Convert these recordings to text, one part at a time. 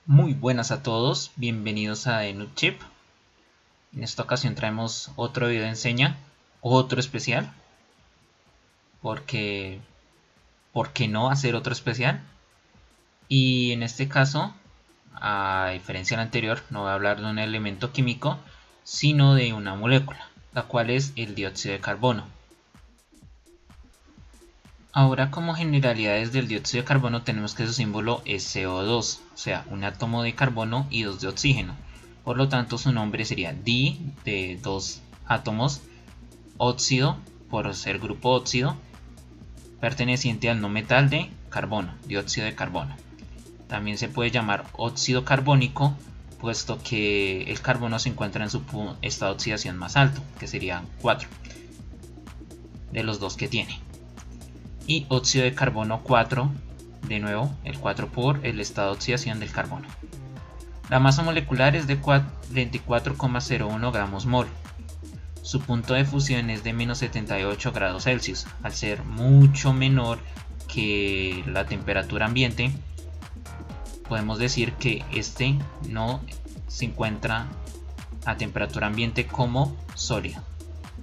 Muy buenas a todos, bienvenidos a Chip. En esta ocasión traemos otro video de enseña, otro especial, porque ¿por qué no hacer otro especial? Y en este caso, a diferencia del anterior, no voy a hablar de un elemento químico, sino de una molécula, la cual es el dióxido de carbono. Ahora, como generalidades del dióxido de carbono, tenemos que su símbolo es CO2, o sea, un átomo de carbono y dos de oxígeno. Por lo tanto, su nombre sería di de dos átomos, óxido por ser grupo óxido, perteneciente al no metal de carbono, dióxido de carbono. También se puede llamar óxido carbónico, puesto que el carbono se encuentra en su estado de oxidación más alto, que sería 4 de los dos que tiene. Y óxido de carbono 4, de nuevo el 4 por el estado de oxidación del carbono. La masa molecular es de 24,01 gramos mol. Su punto de fusión es de menos 78 grados Celsius. Al ser mucho menor que la temperatura ambiente, podemos decir que este no se encuentra a temperatura ambiente como sólido.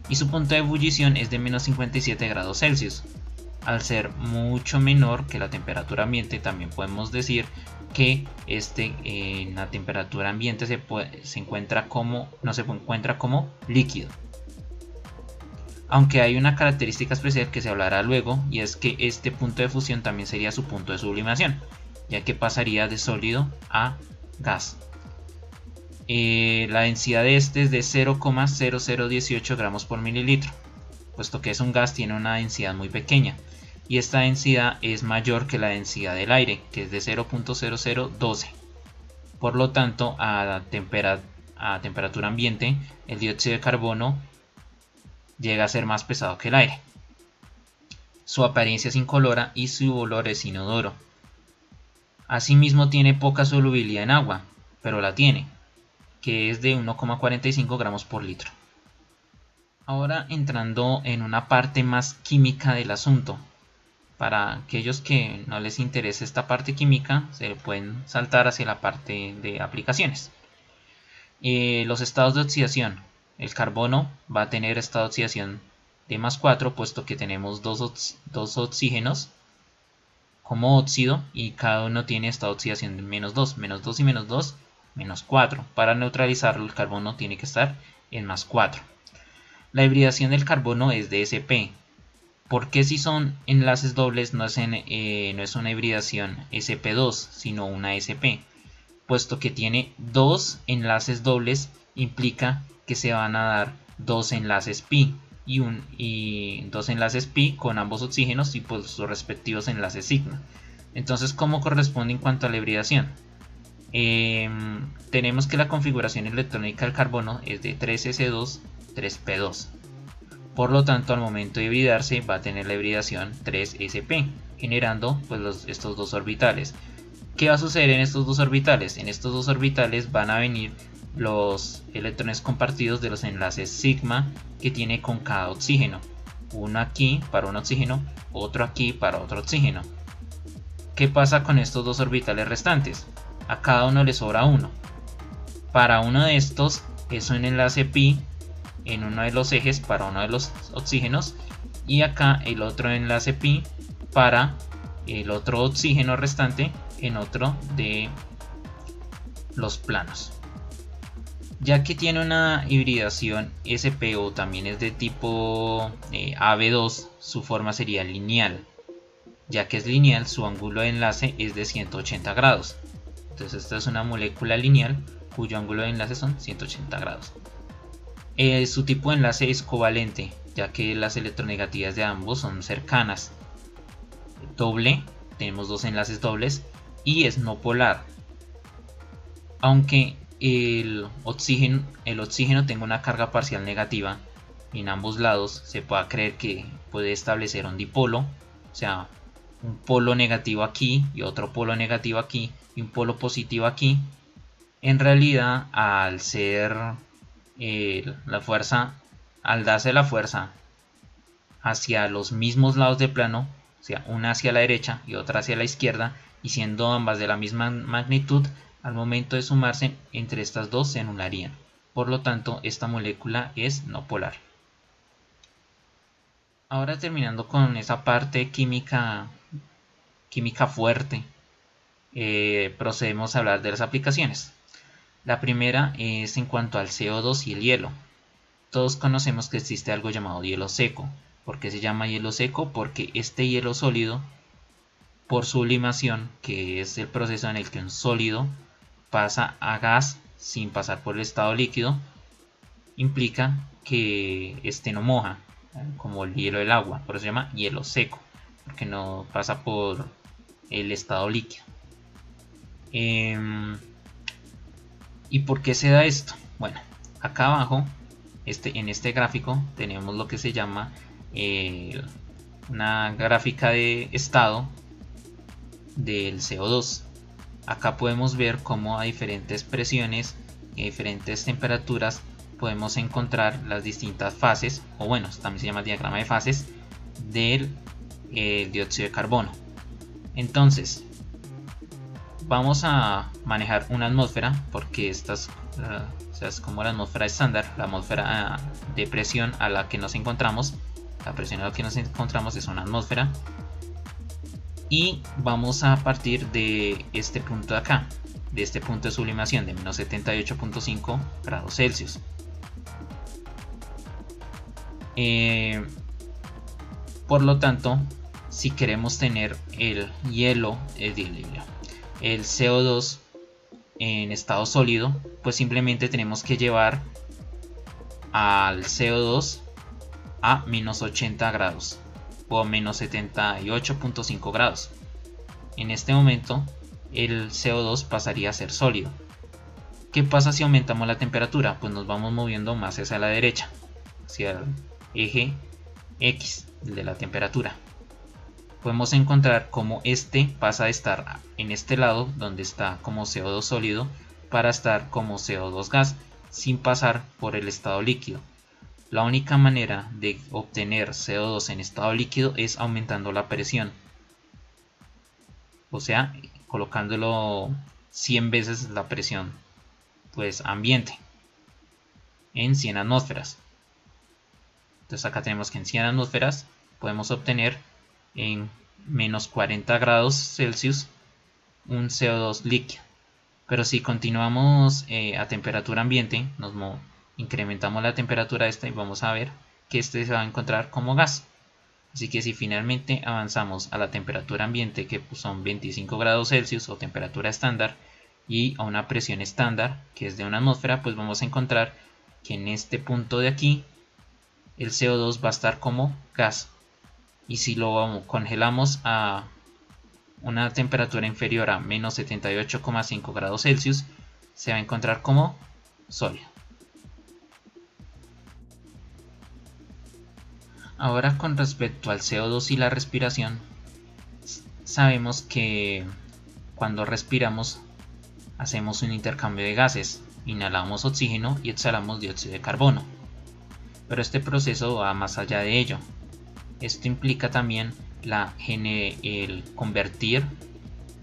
Y su punto de ebullición es de menos 57 grados Celsius. Al ser mucho menor que la temperatura ambiente, también podemos decir que en la temperatura ambiente se encuentra como, no se encuentra como líquido. Aunque hay una característica especial que se hablará luego, y es que este punto de fusión también sería su punto de sublimación, ya que pasaría de sólido a gas. La densidad de este es de 0,0018 gramos por mililitro, puesto que es un gas, tiene una densidad muy pequeña, y esta densidad es mayor que la densidad del aire, que es de 0,0012. Por lo tanto, a temperatura ambiente, el dióxido de carbono llega a ser más pesado que el aire. Su apariencia es incolora y su olor es inodoro. Asimismo, tiene poca solubilidad en agua, pero la tiene, que es de 1,45 gramos por litro. Ahora entrando en una parte más química del asunto. Para aquellos que no les interese esta parte química, se pueden saltar hacia la parte de aplicaciones. Los estados de oxidación. El carbono va a tener estado de oxidación de más 4, puesto que tenemos dos oxígenos como óxido, y cada uno tiene estado de oxidación de menos 2, menos 2 y menos 2, menos 4. Para neutralizarlo, el carbono tiene que estar en más 4. La hibridación del carbono es de sp. ¿Por qué si son enlaces dobles no es una hibridación sp2, sino una sp? Puesto que tiene dos enlaces dobles, implica que se van a dar dos enlaces pi y dos enlaces pi con ambos oxígenos y pues sus respectivos enlaces sigma. Entonces, ¿cómo corresponde en cuanto a la hibridación? Tenemos que la configuración electrónica del carbono es de 3s2, 3p2. Por lo tanto, al momento de hibridarse va a tener la hibridación 3sp, generando pues estos dos orbitales. ¿Qué va a suceder en estos dos orbitales? En estos dos orbitales van a venir los electrones compartidos de los enlaces sigma que tiene con cada oxígeno. Uno aquí para un oxígeno, otro aquí para otro oxígeno. ¿Qué pasa con estos dos orbitales restantes? A cada uno le sobra uno. Para uno de estos es un enlace pi en uno de los ejes para uno de los oxígenos, y acá el otro enlace pi para el otro oxígeno restante en otro de los planos. Ya que tiene una hibridación sp o también es de tipo AB2, su forma sería lineal. Ya que es lineal, su ángulo de enlace es de 180 grados. Entonces esta es una molécula lineal cuyo ángulo de enlace son 180 grados. Su tipo de enlace es covalente, ya que las electronegatividades de ambos son cercanas. Doble, tenemos dos enlaces dobles, y es no polar. Aunque el oxígeno tenga una carga parcial negativa en ambos lados, se puede creer que puede establecer un dipolo, o sea, un polo negativo aquí y otro polo negativo aquí y un polo positivo aquí. En realidad, al ser al darse la fuerza hacia los mismos lados del plano, o sea, una hacia la derecha y otra hacia la izquierda, y siendo ambas de la misma magnitud, Al momento de sumarse entre estas dos se anularían. Por lo tanto, esta molécula es no polar. Ahora terminando con esa parte química fuerte, procedemos a hablar de las aplicaciones. La primera es en cuanto al CO2 y el hielo. Todos conocemos que existe algo llamado hielo seco. ¿Por qué se llama hielo seco? Porque este hielo sólido, por sublimación, que es el proceso en el que un sólido pasa a gas sin pasar por el estado líquido, implica que este no moja, como el hielo del agua. Por eso se llama hielo seco, porque no pasa por el estado líquido. ¿Y por qué se da esto? Bueno, acá abajo, en este gráfico, tenemos lo que se llama una gráfica de estado del CO2. Acá podemos ver cómo a diferentes presiones y a diferentes temperaturas podemos encontrar las distintas fases, o bueno, también se llama diagrama de fases del dióxido de carbono. Entonces, vamos a manejar una atmósfera, porque esta es como la atmósfera estándar, la atmósfera de presión a la que nos encontramos. La presión a la que nos encontramos es una atmósfera. Y vamos a partir de este punto de acá, de este punto de sublimación de menos 78.5 grados Celsius. Por lo tanto, si queremos tener el CO2 en estado sólido, pues simplemente tenemos que llevar al CO2 a menos 80 grados o menos 78.5 grados. En este momento el CO2 pasaría a ser sólido. ¿Qué pasa si aumentamos la temperatura? Pues nos vamos moviendo más hacia la derecha, hacia el eje X de la temperatura. Podemos encontrar cómo este pasa de estar en este lado, donde está como CO2 sólido, para estar como CO2 gas, sin pasar por el estado líquido. La única manera de obtener CO2 en estado líquido es aumentando la presión, o sea, colocándolo 100 veces la presión pues ambiente, en 100 atmósferas. Entonces acá tenemos que en 100 atmósferas podemos obtener en menos 40 grados Celsius un CO2 líquido. Pero si continuamos a temperatura ambiente, incrementamos la temperatura esta y vamos a ver que este se va a encontrar como gas. Así que si finalmente avanzamos a la temperatura ambiente, que son 25 grados Celsius o temperatura estándar, y a una presión estándar, que es de una atmósfera, pues vamos a encontrar que en este punto de aquí el CO2 va a estar como gas. Y si lo congelamos a una temperatura inferior a menos 78,5 grados Celsius, se va a encontrar como sólido. Ahora, con respecto al CO2 y la respiración, sabemos que cuando respiramos hacemos un intercambio de gases, inhalamos oxígeno y exhalamos dióxido de carbono. Pero este proceso va más allá de ello. Esto implica también el convertir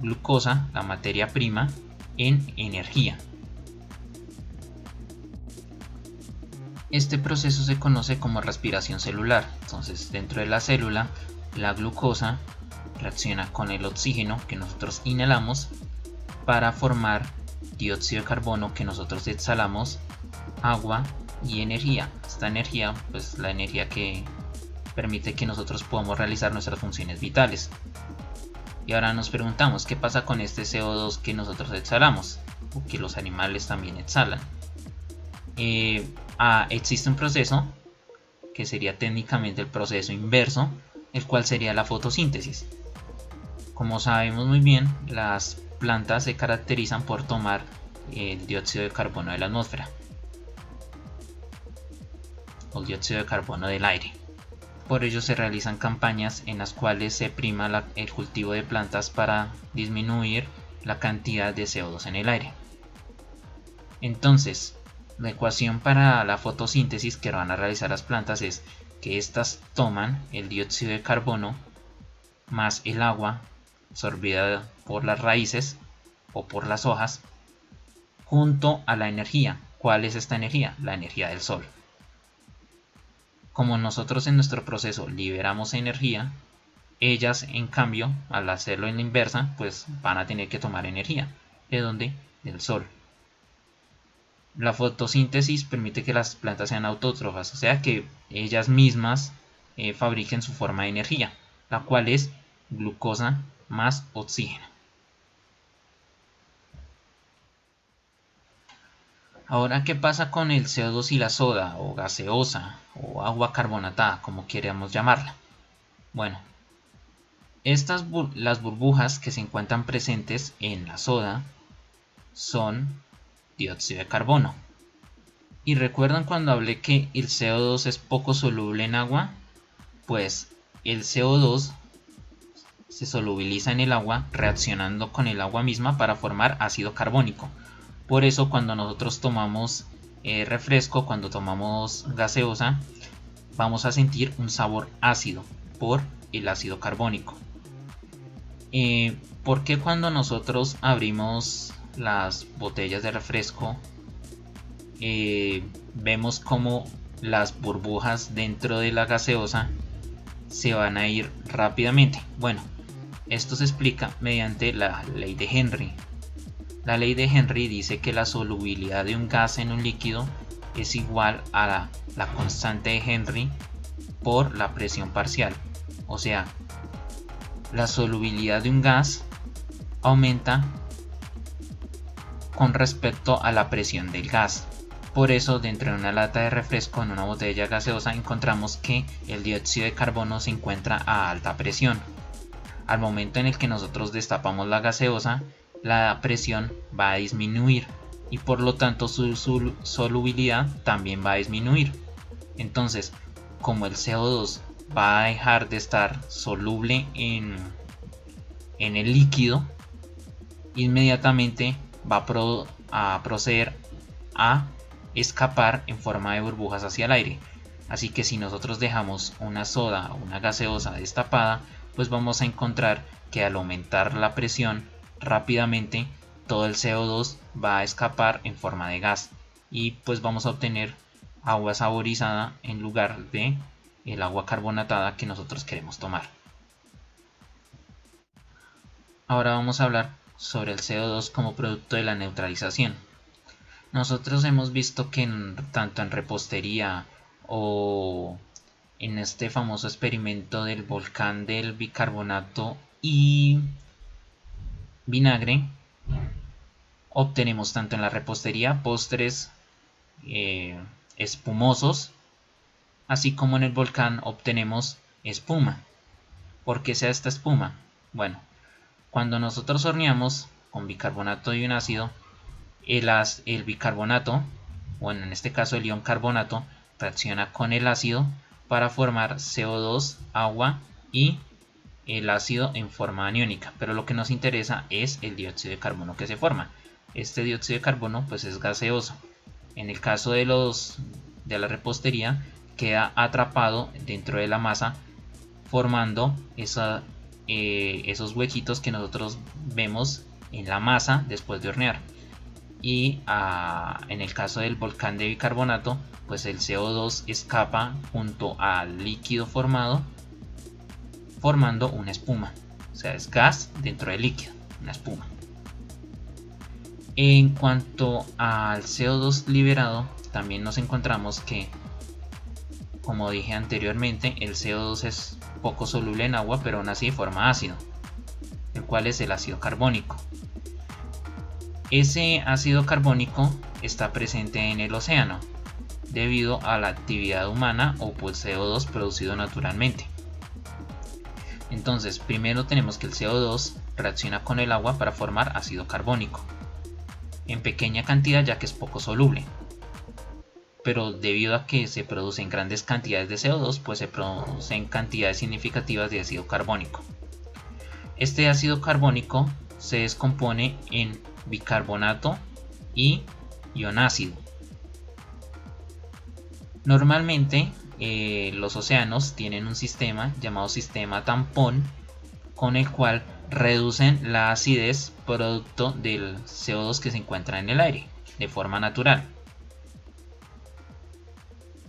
glucosa, la materia prima, en energía. Este proceso se conoce como respiración celular. Entonces, dentro de la célula, la glucosa reacciona con el oxígeno que nosotros inhalamos para formar dióxido de carbono que nosotros exhalamos, agua y energía. Esta energía, pues la energía que permite que nosotros podamos realizar nuestras funciones vitales. Y ahora nos preguntamos, ¿qué pasa con este CO2 que nosotros exhalamos? O que los animales también exhalan. Existe un proceso que sería técnicamente el proceso inverso, el cual sería la fotosíntesis. Como sabemos muy bien, las plantas se caracterizan por tomar el dióxido de carbono de la atmósfera o el dióxido de carbono del aire. Por ello se realizan campañas en las cuales se prima el cultivo de plantas para disminuir la cantidad de CO2 en el aire. Entonces, la ecuación para la fotosíntesis que van a realizar las plantas es que éstas toman el dióxido de carbono más el agua absorbida por las raíces o por las hojas junto a la energía. ¿Cuál es esta energía? La energía del Sol. Como nosotros en nuestro proceso liberamos energía, ellas en cambio, al hacerlo en la inversa, pues van a tener que tomar energía. ¿De dónde? Del Sol. La fotosíntesis permite que las plantas sean autótrofas, o sea que ellas mismas fabriquen su forma de energía, la cual es glucosa más oxígeno. Ahora, ¿qué pasa con el CO2 y la soda, o gaseosa, o agua carbonatada, como queramos llamarla? Bueno, las burbujas que se encuentran presentes en la soda son dióxido de carbono. ¿Y recuerdan cuando hablé que el CO2 es poco soluble en agua? Pues el CO2 se solubiliza en el agua reaccionando con el agua misma para formar ácido carbónico. Por eso cuando nosotros tomamos refresco, cuando tomamos gaseosa, vamos a sentir un sabor ácido por el ácido carbónico. ¿Por qué cuando nosotros abrimos las botellas de refresco vemos como las burbujas dentro de la gaseosa se van a ir rápidamente? Bueno, esto se explica mediante la ley de Henry. La ley de Henry dice que la solubilidad de un gas en un líquido es igual a la constante de Henry por la presión parcial. O sea, la solubilidad de un gas aumenta con respecto a la presión del gas. Por eso, dentro de una lata de refresco, en una botella gaseosa, encontramos que el dióxido de carbono se encuentra a alta presión. Al momento en el que nosotros destapamos la gaseosa, la presión va a disminuir y por lo tanto su solubilidad también va a disminuir. Entonces, como el CO2 va a dejar de estar soluble en el líquido, inmediatamente va a proceder a escapar en forma de burbujas hacia el aire. Así que si nosotros dejamos una soda o una gaseosa destapada, pues vamos a encontrar que al aumentar la presión rápidamente todo el CO2 va a escapar en forma de gas y pues vamos a obtener agua saborizada en lugar de el agua carbonatada que nosotros queremos tomar. Ahora vamos a hablar sobre el CO2 como producto de la neutralización. Nosotros hemos visto que tanto en repostería o en este famoso experimento del volcán del bicarbonato y vinagre, obtenemos tanto en la repostería postres espumosos, así como en el volcán obtenemos espuma. ¿Por qué sea esta espuma? Bueno, cuando nosotros horneamos con bicarbonato y un ácido, el bicarbonato, bueno, en este caso el ion carbonato, reacciona con el ácido para formar CO2, agua y el ácido en forma aniónica, pero lo que nos interesa es el dióxido de carbono que se forma. Este dióxido de carbono pues es gaseoso. En el caso de la repostería, queda atrapado dentro de la masa formando esos huequitos que nosotros vemos en la masa después de hornear. Y en el caso del volcán de bicarbonato, pues el CO2 escapa junto al líquido formado, formando una espuma. O sea, es gas dentro del líquido, una espuma. En cuanto al CO2 liberado, también nos encontramos que, como dije anteriormente, el CO2 es poco soluble en agua, pero aún así forma ácido, el cual es el ácido carbónico. Ese ácido carbónico está presente en el océano debido a la actividad humana o por CO2 producido naturalmente. Entonces, primero tenemos que el CO2 reacciona con el agua para formar ácido carbónico en pequeña cantidad, ya que es poco soluble, pero debido a que se producen grandes cantidades de CO2, pues se producen cantidades significativas de ácido carbónico. Este ácido carbónico se descompone en bicarbonato y ionácido. Normalmente los océanos tienen un sistema llamado sistema tampón, con el cual reducen la acidez producto del CO2 que se encuentra en el aire de forma natural,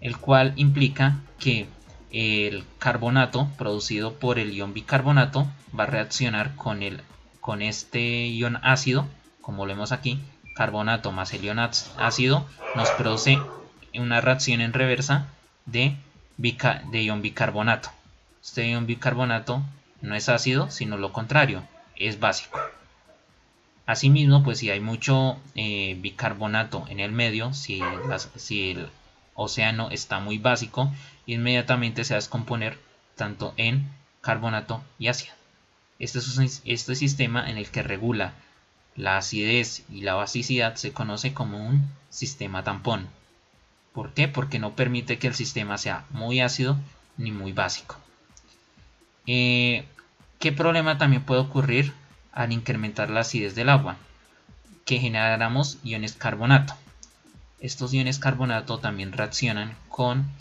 el cual implica que el carbonato producido por el ion bicarbonato va a reaccionar con este ion ácido, como lo vemos aquí, carbonato más el ion ácido nos produce una reacción en reversa de ion bicarbonato. Este ion bicarbonato no es ácido, sino lo contrario, es básico. Asimismo, pues si hay mucho bicarbonato en el medio, si el océano está muy básico, inmediatamente se va a descomponer tanto en carbonato y ácido. Este sistema en el que regula la acidez y la basicidad se conoce como un sistema tampón. ¿Por qué? Porque no permite que el sistema sea muy ácido ni muy básico. ¿Qué problema también puede ocurrir al incrementar la acidez del agua? Que generáramos iones carbonato. Estos iones carbonato también reaccionan con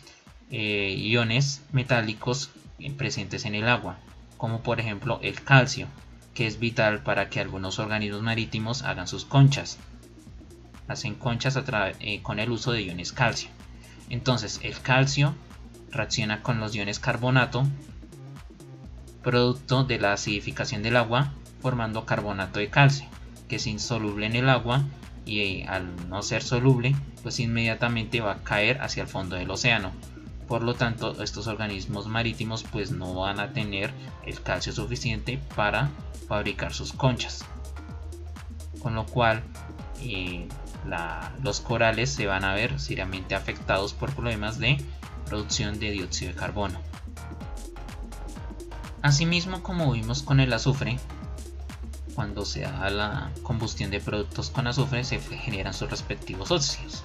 iones metálicos presentes en el agua, como por ejemplo el calcio, que es vital para que algunos organismos marítimos hagan sus conchas. Hacen conchas con el uso de iones calcio. Entonces el calcio reacciona con los iones carbonato, producto de la acidificación del agua, formando carbonato de calcio, que es insoluble en el agua y al no ser soluble, pues inmediatamente va a caer hacia el fondo del océano. Por lo tanto, estos organismos marítimos pues no van a tener el calcio suficiente para fabricar sus conchas, con lo cual los corales se van a ver seriamente afectados por problemas de producción de dióxido de carbono. Asimismo, como vimos con el azufre, cuando se da la combustión de productos con azufre se generan sus respectivos óxidos.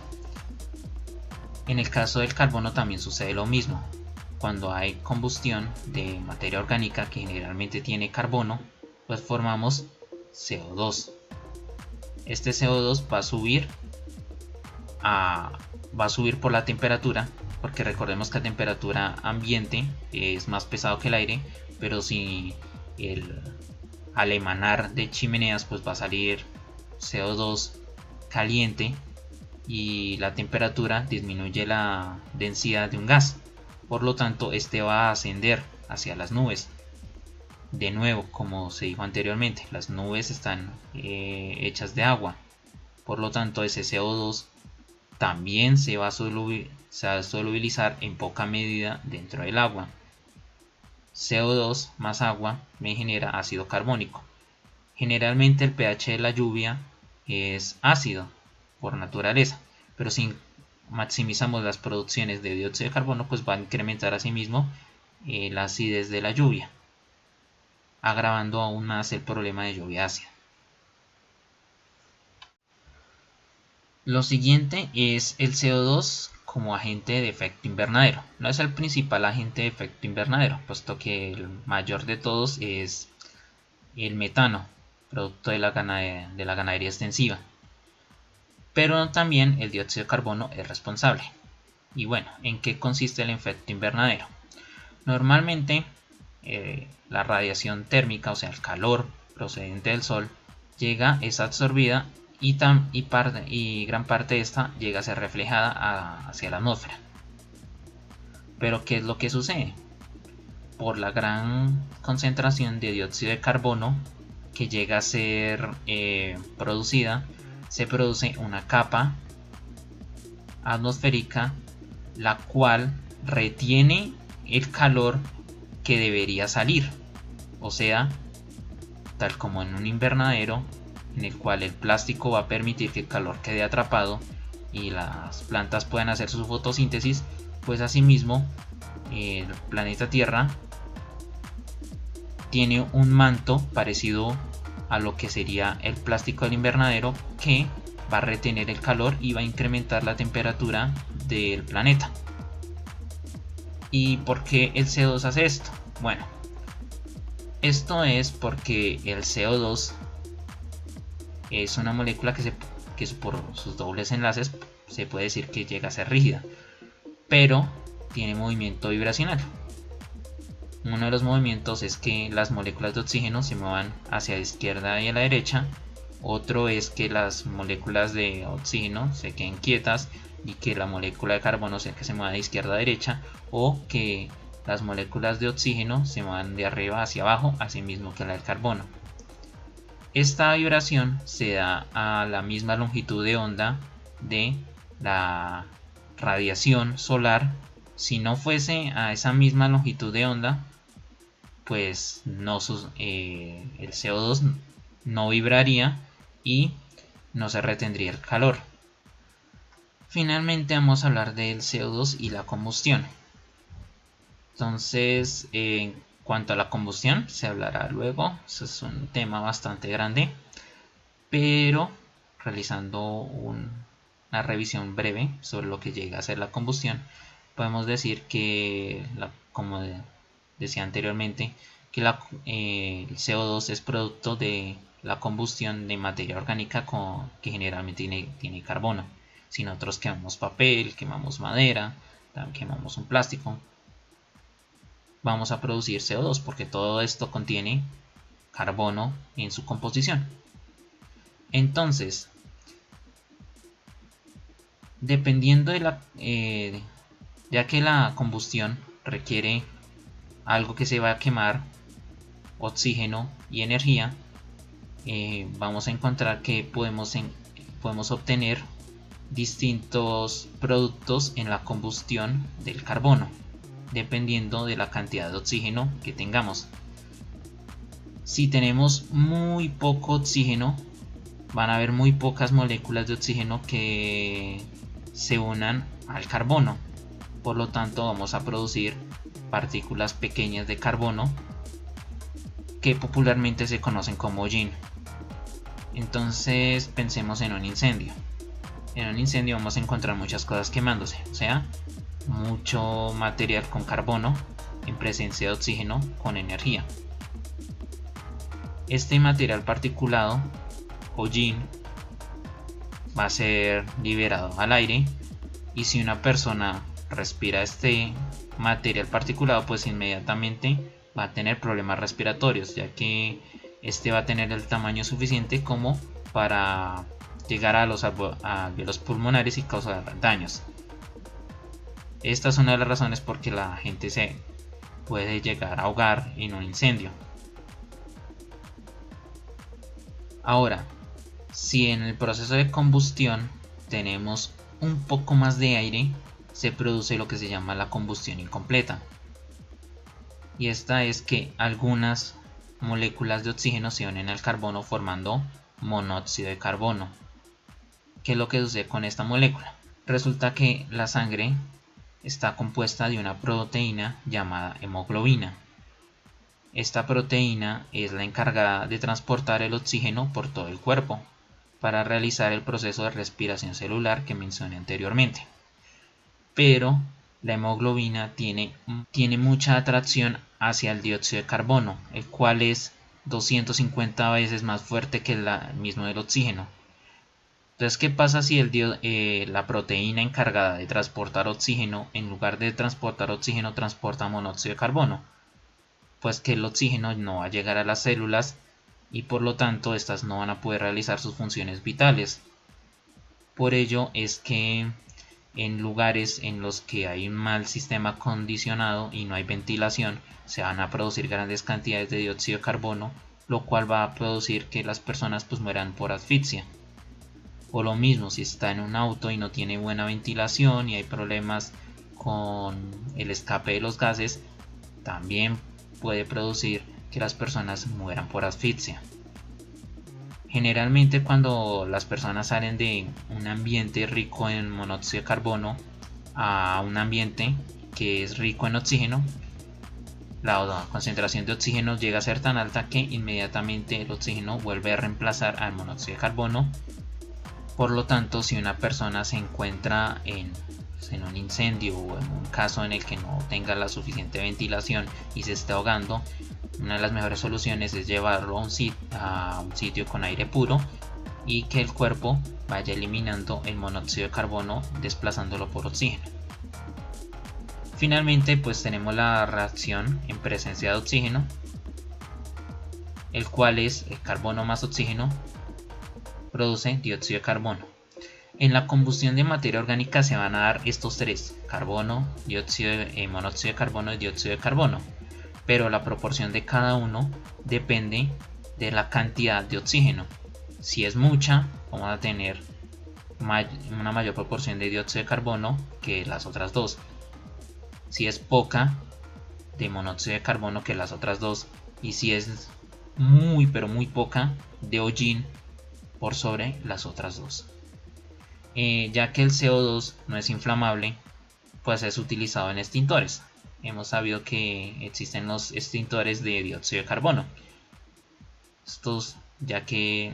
En el caso del carbono también sucede lo mismo. Cuando hay combustión de materia orgánica que generalmente tiene carbono, pues formamos CO2. Este CO2 va a subir por la temperatura, porque recordemos que a temperatura ambiente es más pesado que el aire, pero si al emanar de chimeneas pues va a salir CO2 caliente y la temperatura disminuye la densidad de un gas, por lo tanto este va a ascender hacia las nubes. De nuevo, como se dijo anteriormente, las nubes están hechas de agua, por lo tanto ese CO2 también se va a solubilizar en poca medida dentro del agua. CO2 más agua me genera ácido carbónico. Generalmente el pH de la lluvia es ácido por naturaleza, pero si maximizamos las producciones de dióxido de carbono, pues va a incrementar asimismo la acidez de la lluvia, agravando aún más el problema de lluvia ácida. Lo siguiente es el CO2 como agente de efecto invernadero. No es el principal agente de efecto invernadero, puesto que el mayor de todos es el metano, producto de la ganadería extensiva. Pero también el dióxido de carbono es responsable. Y bueno, ¿en qué consiste el efecto invernadero? Normalmente la radiación térmica, o sea el calor procedente del sol, es absorbida y gran parte de esta llega a ser reflejada hacia la atmósfera. Pero ¿qué es lo que sucede? Por la gran concentración de dióxido de carbono que llega a ser producida, se produce una capa atmosférica la cual retiene el calor que debería salir, o sea, tal como en un invernadero en el cual el plástico va a permitir que el calor quede atrapado y las plantas puedan hacer su fotosíntesis, pues asimismo el planeta Tierra tiene un manto parecido a lo que sería el plástico del invernadero, que va a retener el calor y va a incrementar la temperatura del planeta. ¿Y por qué el CO2 hace esto? Bueno, esto es porque el CO2 es una molécula que por sus dobles enlaces se puede decir que llega a ser rígida, pero tiene movimiento vibracional. Uno de los movimientos es que las moléculas de oxígeno se muevan hacia la izquierda y a la derecha. Otro es que las moléculas de oxígeno se queden quietas y que la molécula de carbono sea que se mueva de izquierda a derecha, o que las moléculas de oxígeno se muevan de arriba hacia abajo, así mismo que la del carbono. Esta vibración se da a la misma longitud de onda de la radiación solar. Si no fuese a esa misma longitud de onda, pues no, el CO2 no vibraría y no se retendría el calor. Finalmente vamos a hablar del CO2 y la combustión. Entonces, en cuanto a la combustión, se hablará luego. Eso es un tema bastante grande, pero realizando una revisión breve sobre lo que llega a ser la combustión, podemos decir que, como decía anteriormente, que el CO2 es producto de la combustión de materia orgánica que generalmente tiene carbono. Si nosotros quemamos papel, quemamos madera, también quemamos un plástico, vamos a producir CO2 porque todo esto contiene carbono en su composición. Entonces, dependiendo de ya que la combustión requiere algo que se va a quemar, oxígeno y energía, vamos a encontrar que podemos obtener distintos productos en la combustión del carbono, dependiendo de la cantidad de oxígeno que tengamos. Si tenemos muy poco oxígeno, van a haber muy pocas moléculas de oxígeno que se unan al carbono. Por lo tanto, vamos a producir partículas pequeñas de carbono que popularmente se conocen como hollín. Entonces pensemos en un incendio. En un incendio vamos a encontrar muchas cosas quemándose, o sea, mucho material con carbono en presencia de oxígeno con energía. Este material particulado, hollín, va a ser liberado al aire, y si una persona respira este material particulado, pues inmediatamente va a tener problemas respiratorios, ya que este va a tener el tamaño suficiente como para llegar a los alveolos pulmonares y causar daños. Esta es una de las razones por que la gente se puede llegar a ahogar en un incendio. Ahora, si en el proceso de combustión tenemos un poco más de aire, se produce lo que se llama la combustión incompleta. Y esta es que algunas moléculas de oxígeno se unen al carbono formando monóxido de carbono. ¿Qué es lo que sucede con esta molécula? Resulta que la sangre está compuesta de una proteína llamada hemoglobina. Esta proteína es la encargada de transportar el oxígeno por todo el cuerpo para realizar el proceso de respiración celular que mencioné anteriormente. Pero la hemoglobina tiene mucha atracción hacia el dióxido de carbono, el cual es 250 veces más fuerte que el mismo del oxígeno. Entonces, ¿qué pasa si la proteína encargada de transportar oxígeno, en lugar de transportar oxígeno, transporta monóxido de carbono? Pues que el oxígeno no va a llegar a las células y por lo tanto estas no van a poder realizar sus funciones vitales. Por ello es que en lugares en los que hay un mal sistema acondicionado y no hay ventilación, se van a producir grandes cantidades de dióxido de carbono, lo cual va a producir que las personas pues mueran por asfixia. O lo mismo, si está en un auto y no tiene buena ventilación y hay problemas con el escape de los gases, también puede producir que las personas mueran por asfixia. Generalmente cuando las personas salen de un ambiente rico en monóxido de carbono a un ambiente que es rico en oxígeno, la concentración de oxígeno llega a ser tan alta que inmediatamente el oxígeno vuelve a reemplazar al monóxido de carbono. Por lo tanto, si una persona se encuentra en un incendio o en un caso en el que no tenga la suficiente ventilación y se esté ahogando, una de las mejores soluciones es llevarlo a un sitio con aire puro y que el cuerpo vaya eliminando el monóxido de carbono desplazándolo por oxígeno. Finalmente pues tenemos la reacción en presencia de oxígeno, el cual es el carbono más oxígeno produce dióxido de carbono. En la combustión de materia orgánica se van a dar estos tres: carbono, monóxido de carbono y dióxido de carbono, pero la proporción de cada uno depende de la cantidad de oxígeno. Si es mucha, vamos a tener una mayor proporción de dióxido de carbono que las otras dos. Si es poca, de monóxido de carbono que las otras dos. Y si es muy pero muy poca, de hollín por sobre las otras dos. Ya que el CO2 no es inflamable, pues es utilizado en extintores. Hemos sabido que existen los extintores de dióxido de carbono. Estos, ya que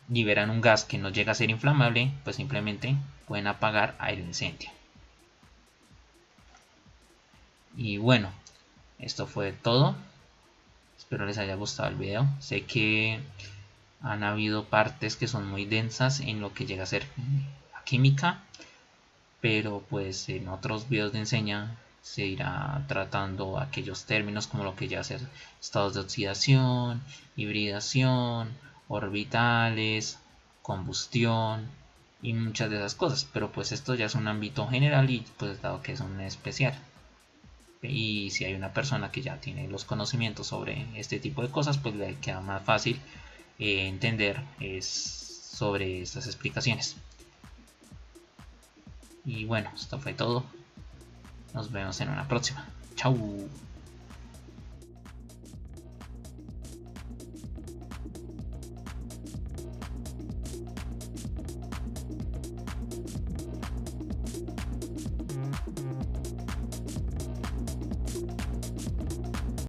liberan un gas que no llega a ser inflamable, pues simplemente pueden apagar el incendio. Y bueno, esto fue todo. Espero les haya gustado el video. Sé que han habido partes que son muy densas en lo que llega a ser la química, pero pues en otros videos de enseña se irá tratando aquellos términos como lo que ya ser estados de oxidación, hibridación, orbitales, combustión y muchas de esas cosas, pero pues esto ya es un ámbito general y pues dado que es un especial. Y si hay una persona que ya tiene los conocimientos sobre este tipo de cosas, pues le queda más fácil entender sobre estas explicaciones. Y bueno, esto fue todo. Nos vemos en una próxima. Chau.